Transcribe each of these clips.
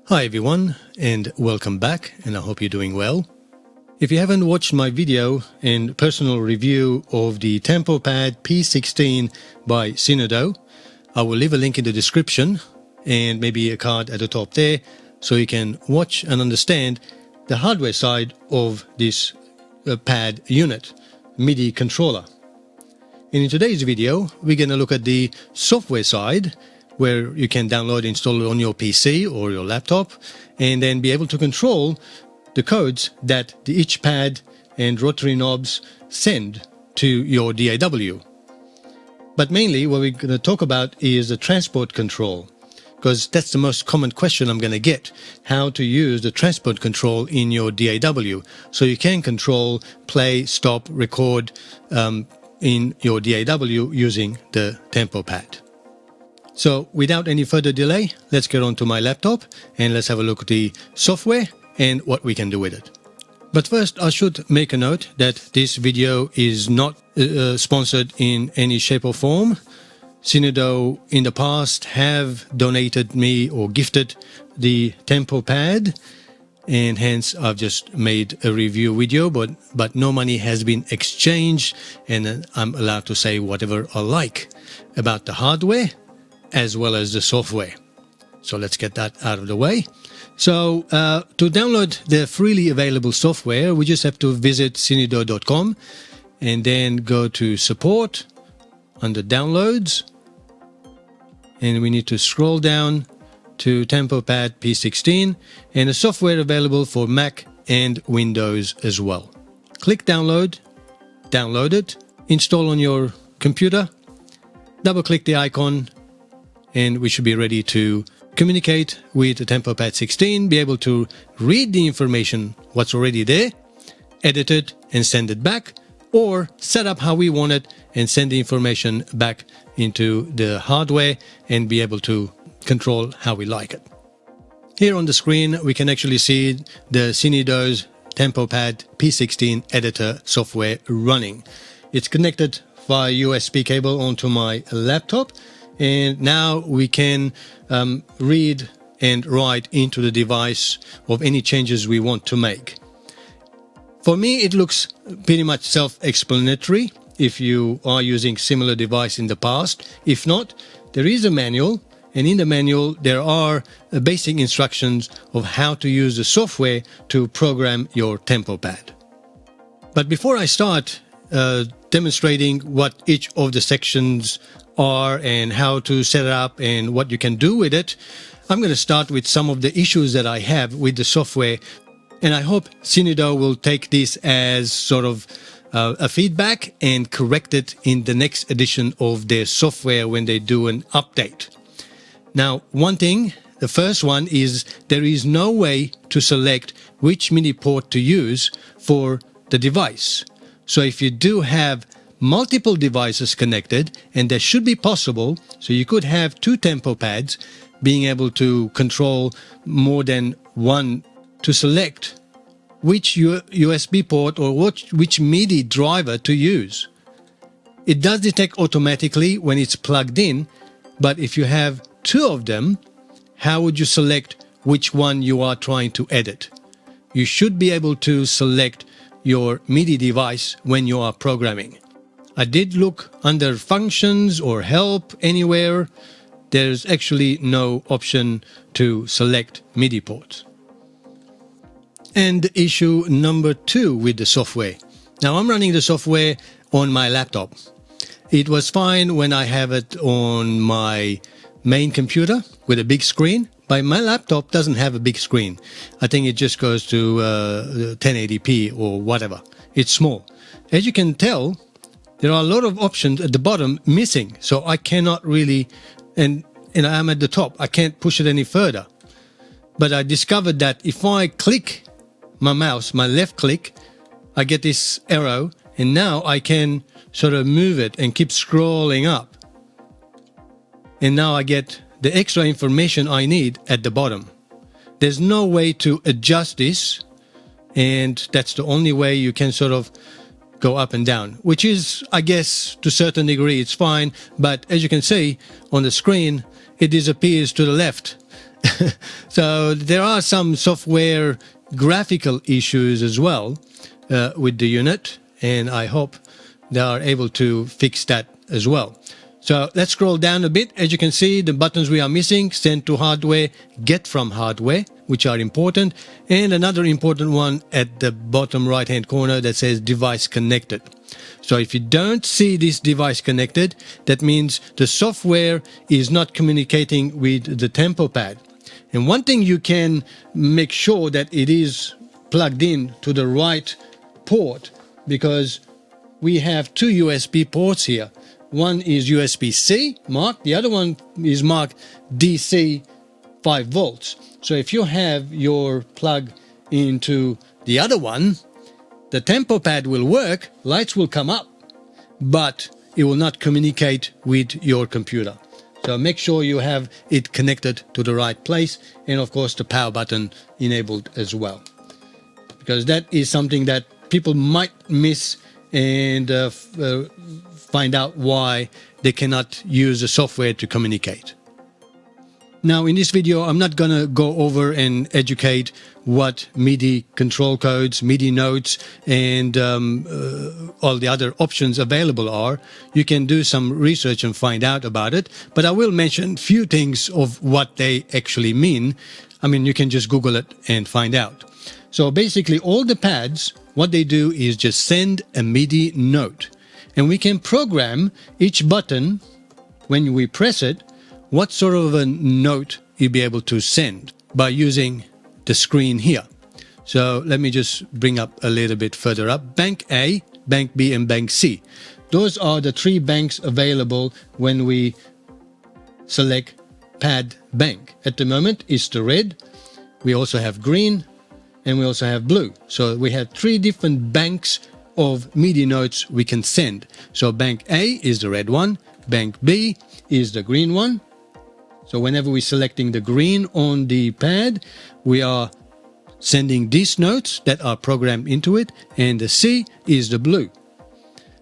Hi everyone, and welcome back, and I hope you're doing well. If you haven't watched my video and personal review of the TempoPAD P16 by Synido, I will leave a link in the description and maybe a card at the top there so you can watch and understand the hardware side of this pad unit, MIDI controller. And in today's video, we're going to look at the software side, where you can download and install it on your PC or your laptop and then be able to control the codes that each pad and rotary knobs send to your DAW. But mainly what we're going to talk about is the transport control, because that's the most common question I'm going to get: how to use the transport control in your DAW so you can control, play, stop, record in your DAW using the TempoPAD. So without any further delay, let's get on to my laptop and let's have a look at the software and what we can do with it. But first, I should make a note that this video is not sponsored in any shape or form. Synido in the past have donated me or gifted the TempoPAD, and hence I've just made a review video, but no money has been exchanged, and I'm allowed to say whatever I like about the hardware as well as the software. So let's get that out of the way. So to download the freely available software, we just have to visit synido.com and then go to support under downloads, and we need to scroll down to TempoPAD P16 and the software available for Mac and Windows as well. Click download, download it, install on your computer, double click the icon, and we should be ready to communicate with the TempoPAD 16, be able to read the information what's already there, edit it and send it back, or set up how we want it and send the information back into the hardware and be able to control how we like it. Here on the screen we can actually see the Synido's TempoPAD P16 editor software running. It's connected via USB cable onto my laptop, and now we can read and write into the device of any changes we want to make. For me, it looks pretty much self-explanatory if you are using similar device in the past. If not, there is a manual, and in the manual there are basic instructions of how to use the software to program your TempoPAD. But before I start demonstrating what each of the sections are and how to set it up and what you can do with it, I'm going to start with some of the issues that I have with the software, and I hope Synido will take this as sort of a feedback and correct it in the next edition of their software when they do an update. Now, one thing, the first one is there is no way to select which MIDI port to use for the device. So if you do have multiple devices connected, and that should be possible, so you could have two TempoPADs being able to control more than one, to select which USB port or which MIDI driver to use. It does detect automatically when it's plugged in, but if you have two of them, how would you select which one you are trying to edit? You should be able to select your MIDI device when you are programming. I did look under functions or help anywhere. There's actually no option to select MIDI ports. And issue number 2 with the software. Now I'm running the software on my laptop. It was fine when I have it on my main computer with a big screen, but my laptop doesn't have a big screen. I think it just goes to 1080p or whatever. It's small. As you can tell, there are a lot of options at the bottom missing, so I cannot really, and I'm at the top, I can't push it any further. But I discovered that if I click my mouse, my left click, I get this arrow, and now I can sort of move it and keep scrolling up. And now I get the extra information I need at the bottom. There's no way to adjust this, and that's the only way you can sort of go up and down, which is, I guess, to a certain degree, it's fine. But as you can see on the screen, it disappears to the left So there are some software graphical issues as well with the unit, and I hope they are able to fix that as well. So let's scroll down a bit. As you can see, the buttons we are missing: send to hardware, get from hardware, which are important, and another important one at the bottom right hand corner that says device connected. So if you don't see this device connected, that means the software is not communicating with the TempoPAD. And one thing you can make sure that it is plugged in to the right port, because we have two USB ports here. One is USB-C marked, the other one is marked DC 5 volts. So if you have your plug into the other one, the TempoPAD will work, lights will come up, but it will not communicate with your computer. So make sure you have it connected to the right place, and of course the power button enabled as well, because that is something that people might miss and find out why they cannot use the software to communicate. Now in this video I'm not gonna go over and educate what MIDI control codes, MIDI notes, and all the other options available are. You can do some research and find out about it, but I will mention few things of what they actually mean. I mean, you can just Google it and find out. So basically all the pads, what they do is just send a MIDI note, and we can program each button when we press it what sort of a note you'll be able to send by using the screen here. So let me just bring up a little bit further up. Bank A, Bank B, and Bank C. Those are the three banks available when we select pad bank. At the moment it's the red, we also have green, and we also have blue. So we have three different banks of MIDI notes we can send. So bank A is the red one, bank B is the green one. So whenever we're selecting the green on the pad, we are sending these notes that are programmed into it, and the C is the blue.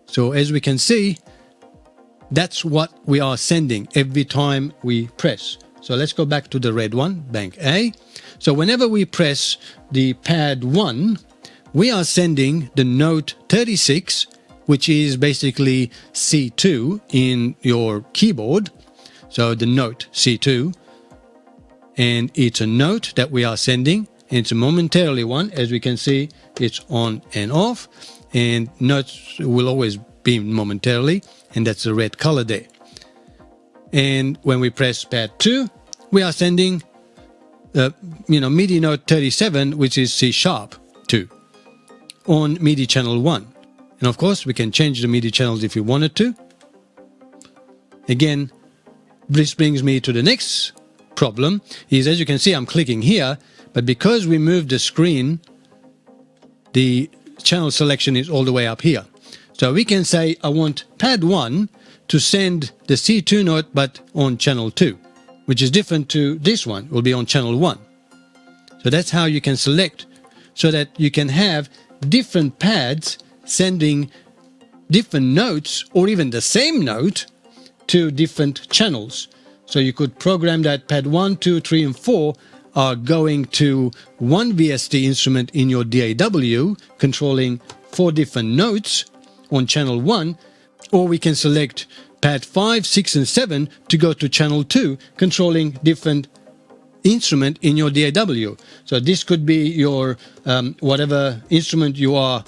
So as we can see, that's what we are sending every time we press. So let's go back to the red one, bank A. So whenever we press the pad 1, we are sending the note 36, which is basically C2 in your keyboard. So the note C2, and it's a note that we are sending. It's a momentarily one. As we can see, it's on and off, and notes will always be momentarily, and that's the red color there. And when we press pad 2, we are sending MIDI note 37, which is C sharp 2 on MIDI channel 1. And of course we can change the MIDI channels if we wanted to. Again, this brings me to the next problem, is as you can see I'm clicking here, but because we moved the screen, the channel selection is all the way up here. So we can say I want pad 1 to send the C2 note but on channel 2, which is different to this one, will be on channel 1. So that's how you can select, so that you can have different pads sending different notes or even the same note to different channels. So you could program that pad 1, 2, 3, and 4 are going to one VST instrument in your DAW, controlling 4 different notes on channel 1, or we can select pad 5, 6, and 7 to go to channel 2, controlling different instrument in your DAW. So this could be your whatever instrument you are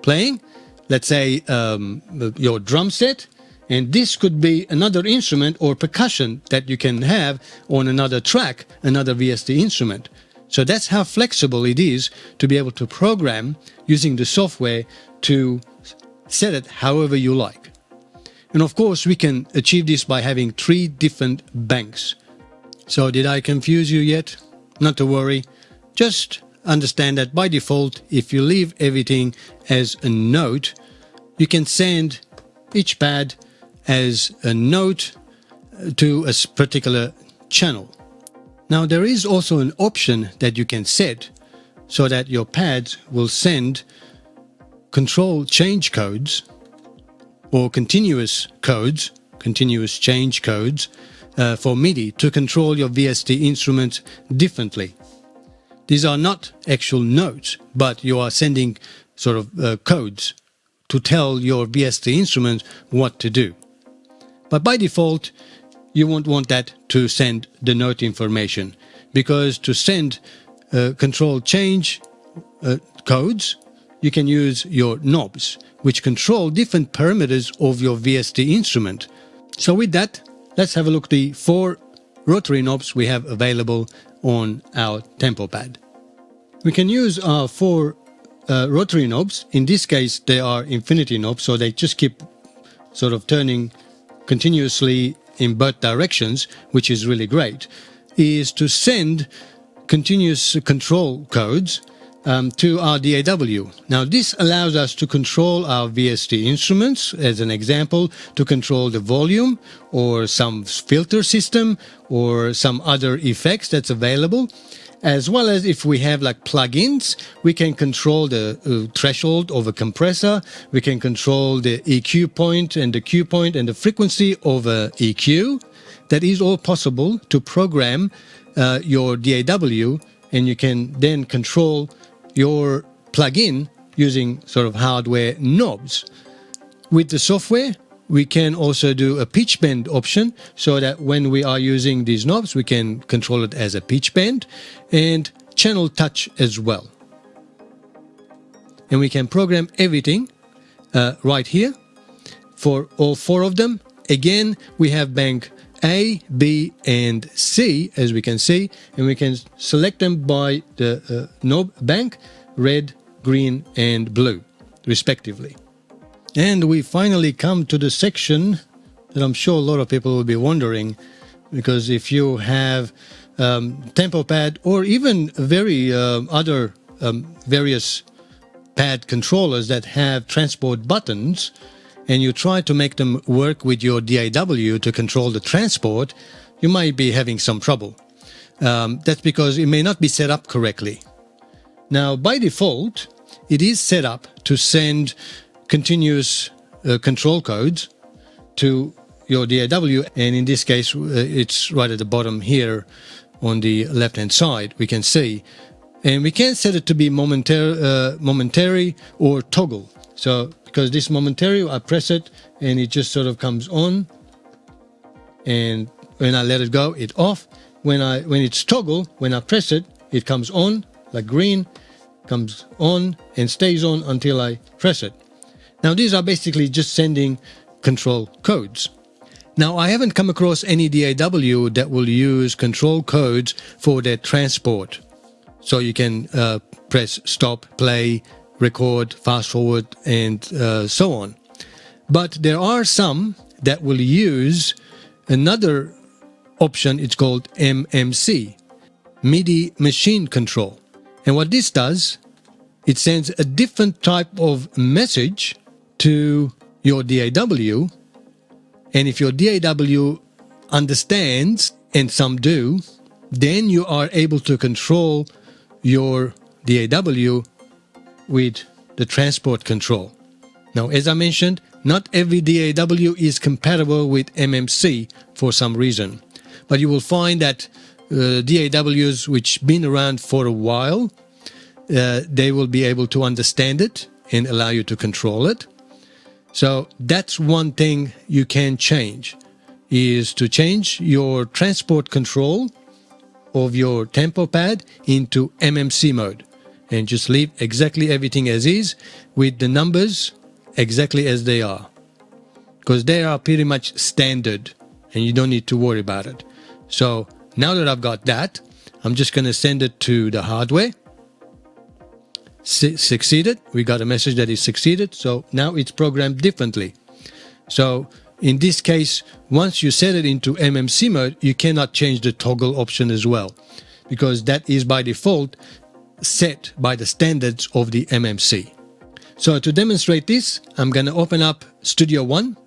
playing, let's say your drum set, and this could be another instrument or percussion that you can have on another track, another VST instrument. So that's how flexible it is to be able to program using the software to set it however you like. And of course we can achieve this by having 3 different banks. So did I confuse you yet? Not to worry, just understand that by default, if you leave everything as a note, you can send each pad as a note to a particular channel. Now there is also an option that you can set so that your pads will send control change codes or continuous codes, continuous change codes, for MIDI to control your VST instrument differently. These are not actual notes, but you are sending sort of codes to tell your VST instrument what to do. But by default, you won't want that to send the note information, because to send control change codes, you can use your knobs, which control different parameters of your VST instrument. So with that, let's have a look at the 4 rotary knobs we have available on our TempoPAD. We can use our 4 rotary knobs. In this case, they are infinity knobs, so they just keep sort of turning continuously in both directions, which is really great, is to send continuous control codes to our DAW. Now this allows us to control our VST instruments, as an example, to control the volume or some filter system or some other effects that's available, as well as if we have like plugins, we can control the threshold of a compressor, we can control the EQ point and the Q point and the frequency of a EQ. That is all possible to program your DAW, and you can then control your plugin using sort of hardware knobs. With the software, we can also do a pitch bend option, so that when we are using these knobs, we can control it as a pitch bend, and channel touch as well. And we can program everything right here for all 4 of them. Again, we have bank A, B, and C, as we can see, and we can select them by the knob bank, red, green, and blue, respectively. And we finally come to the section that I'm sure a lot of people will be wondering, because if you have TempoPAD or even other various pad controllers that have transport buttons, and you try to make them work with your DAW to control the transport, you might be having some trouble. That's because it may not be set up correctly. Now, by default, it is set up to send continuous control codes to your DAW, and in this case, it's right at the bottom here on the left-hand side, we can see. And we can set it to be momentary or toggle. So, because this momentary, I press it and it just sort of comes on, and when I let it go, it's off. When it's toggle, when I press it, it comes on, like green, comes on and stays on until I press it. Now these are basically just sending control codes. Now I haven't come across any DAW that will use control codes for their transport. So you can press stop, play, record, fast forward, and so on. But there are some that will use another option. It's called MMC, MIDI machine control. And what this does, it sends a different type of message to your DAW. And if your DAW understands, and some do, then you are able to control your DAW with the transport control. Now, as I mentioned, not every DAW is compatible with MMC for some reason. But you will find that DAWs which been around for a while, they will be able to understand it and allow you to control it. So that's one thing you can change, is to change your transport control of your TempoPAD into MMC mode, and just leave exactly everything as is with the numbers exactly as they are, because they are pretty much standard and you don't need to worry about it. So now that I've got that, I'm just going to send it to the hardware. Succeeded. We got a message that it succeeded. So now it's programmed differently. So in this case, once you set it into MMC mode, you cannot change the toggle option as well, because that is by default set by the standards of the MMC. So to demonstrate this, I'm going to open up Studio One,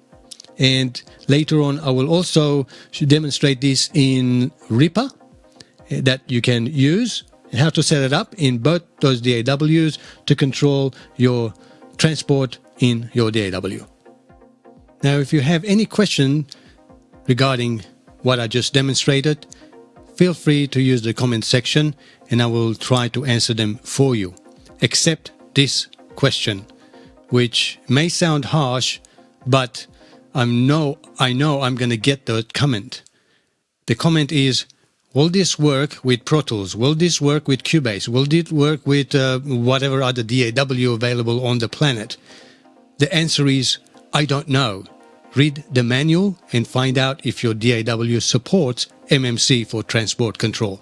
and later on I will also demonstrate this in Reaper that you can use, and how to set it up in both those DAWs to control your transport in your DAW. Now, if you have any question regarding what I just demonstrated, feel free to use the comment section and I will try to answer them for you. Except this question, which may sound harsh, but I know I'm going to get the comment. The comment is, will this work with Pro Tools? Will this work with Cubase? Will it work with whatever other DAW available on the planet? The answer is, I don't know. Read the manual and find out if your DAW supports MMC for transport control.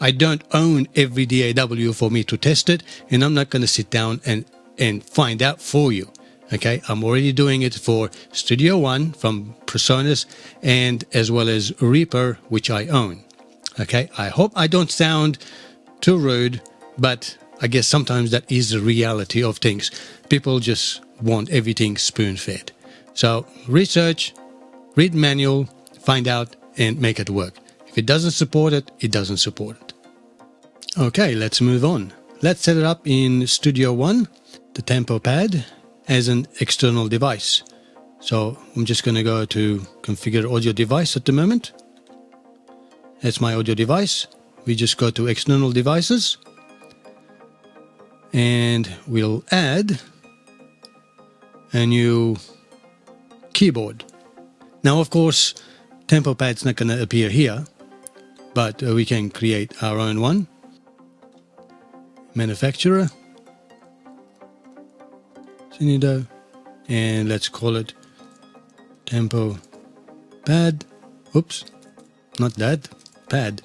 I don't own every DAW for me to test it, and I'm not going to sit down and find out for you. Okay, I'm already doing it for Studio One from PreSonus and as well as Reaper, which I own. Okay, I hope I don't sound too rude, but I guess sometimes that is the reality of things. People just want everything spoon-fed. So research, read manual, find out and make it work. If it doesn't support it, it doesn't support it. Okay, let's move on. Let's set it up in Studio One, the TempoPAD, as an external device. So I'm just going to go to configure audio device at the moment. That's my audio device. We just go to external devices and we'll add a new keyboard. Now, of course, TempoPAD's not going to appear here, but we can create our own one. Manufacturer, Synido, and let's call it TempoPAD. Oops, not that, pad.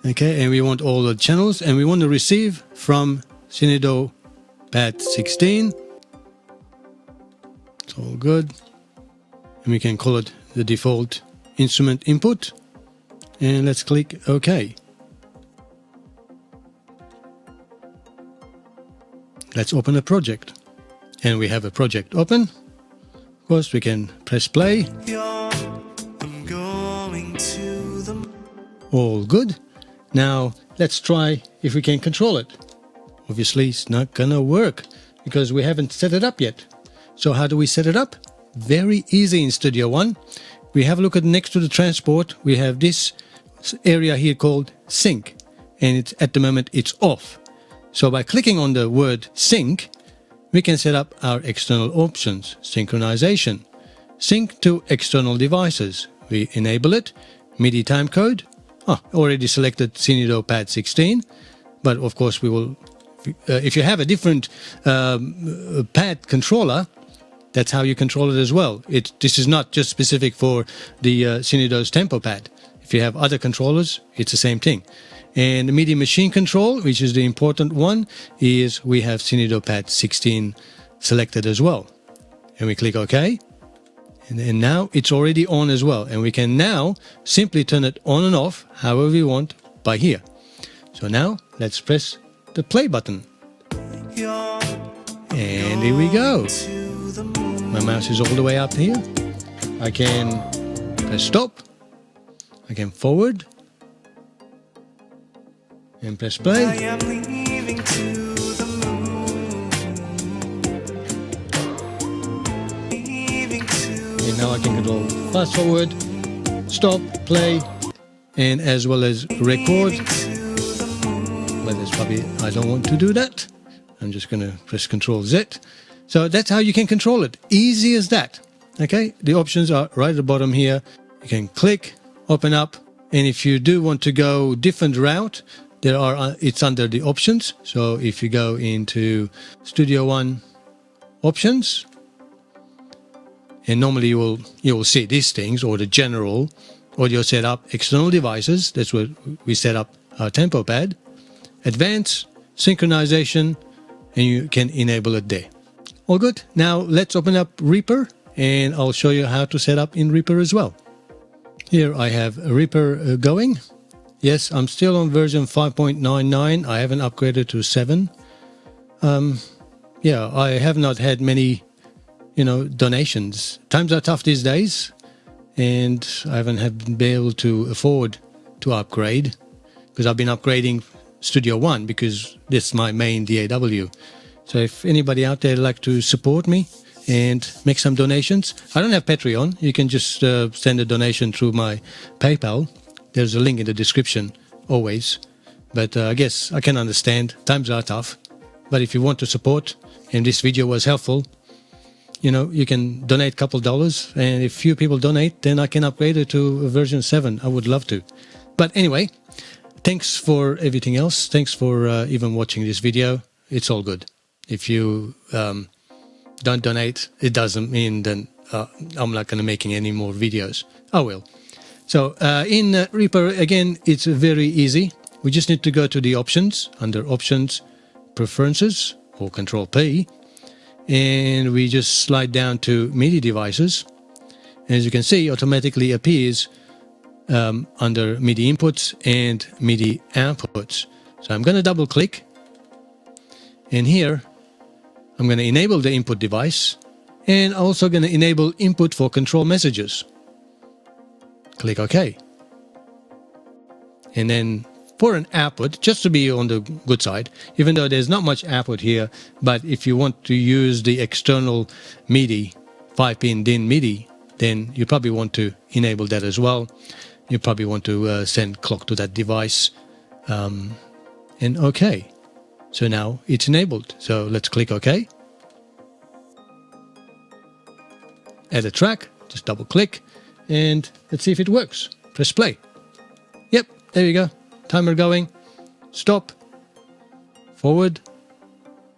Okay, and we want all the channels, and we want to receive from Synido P16. It's all good. And we can call it the default instrument input. And let's click OK. Let's open a project. And we have a project open. Of course, we can press play. All good. Now, let's try if we can control it. Obviously, it's not gonna work because we haven't set it up yet. So how do we set it up? Very easy in Studio One. We have a look at next to the transport. We have this area here called sync, and it's at the moment it's off. So by clicking on the word sync, we can set up our external options. Synchronization, sync to external devices. We enable it. MIDI timecode. Already selected Synido P16, but of course we will. If you have a different pad controller, that's how you control it as well. This is not just specific for the Synido's TempoPAD. If you have other controllers, it's the same thing. And the MIDI machine control, which is the important one, is we have Synido P16 selected as well. And we click OK. And now it's already on as well. And we can now simply turn it on and off however we want by here. So now let's press the play button. And here we go. My mouse is all the way up here. I can press stop. I can forward. And press play. I am leaving to the moon. And now I can control fast forward, stop, play, and as well as record. But that's probably, I don't want to do that. I'm just going to press Control Z. So that's how you can control it. Easy as that. Okay, the options are right at the bottom here. You can click, open up, and if you do want to go different route, it's under the options. So if you go into Studio One options, and normally you will see these things, or the general audio setup, external devices. That's what we set up our TempoPAD. Advanced, synchronization, and you can enable it there. All good. Now let's open up Reaper, and I'll show you how to set up in Reaper as well. Here I have Reaper going. Yes, I'm still on version 5.99. I haven't upgraded to 7. Yeah, I have not had many, donations. Times are tough these days, and I haven't been able to afford to upgrade because I've been upgrading Studio One because this is my main DAW. So if anybody out there would like to support me and make some donations. I don't have Patreon. You can just send a donation through my PayPal. There's a link in the description always. But I guess I can understand. Times are tough. But if you want to support and this video was helpful, you know, you can donate a couple dollars. And if few people donate, then I can upgrade it to version 7. I would love to. But anyway, thanks for everything else. Thanks for even watching this video. It's all good. If you don't donate, it doesn't mean then I'm not going to making any more videos. I will. So in Reaper, again, it's very easy. We just need to go to the options, under Options, Preferences, or Control P, and we just slide down to MIDI devices. And as you can see, automatically appears under MIDI inputs and MIDI outputs. So I'm going to double click, and here I'm going to enable the input device, and also going to enable input for control messages. Click OK. And then for an output, just to be on the good side, even though there's not much output here, but if you want to use the external MIDI, 5-pin DIN MIDI, then you probably want to enable that as well. You probably want to send clock to that device. And OK. So now it's enabled. So let's click OK. Add a track, just double click, and let's see if it works. Press play. Yep, there you go. Timer going. Stop. Forward.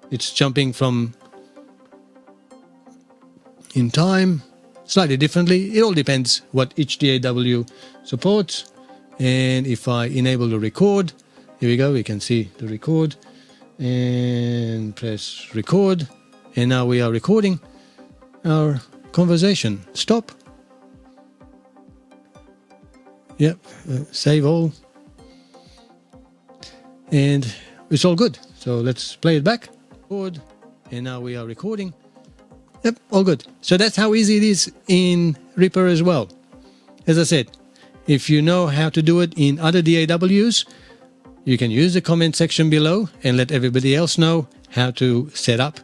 It's jumping from in time slightly differently. It all depends what each DAW supports. And if I enable the record, here we go, we can see the record, and press record, and now we are recording our conversation. Stop. Yep, save all, and it's all good. So let's play it back. Record, and now we are recording. Yep, all good. So that's how easy it is in Reaper as well. As I said, if you know how to do it in other DAWs, you can use the comment section below and let everybody else know how to set up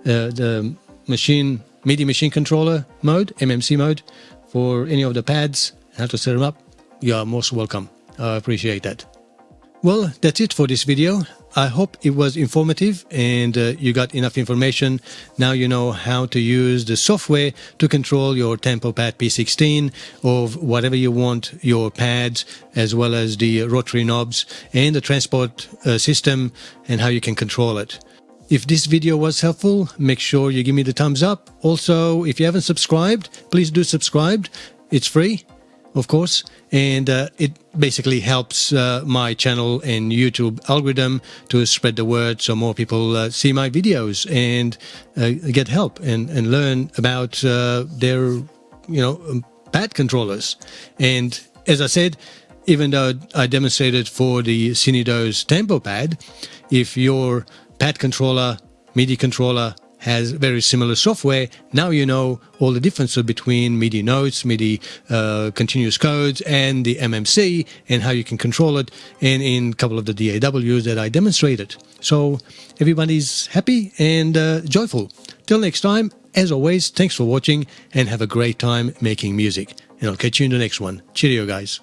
the MIDI machine controller mode, MMC mode, for any of the pads, how to set them up. You are most welcome. I appreciate that. Well, that's it for this video. I hope it was informative and you got enough information. Now you know how to use the software to control your TempoPAD P16 of whatever you want, your pads, as well as the rotary knobs and the transport system, and how you can control it. If this video was helpful, make sure you give me the thumbs up. Also, if you haven't subscribed, please do subscribe. It's free, of course, and it basically helps my channel and YouTube algorithm to spread the word so more people see my videos and get help and learn about their pad controllers. And as I said, even though I demonstrated for the Synido's TempoPAD, if your pad controller, MIDI controller has very similar software, now you know all the differences between MIDI notes, MIDI continuous codes, and the MMC, and how you can control it, and in a couple of the DAWs that I demonstrated. So everybody's happy and joyful. Till next time, as always, thanks for watching and have a great time making music. And I'll catch you in the next one. Cheerio, guys.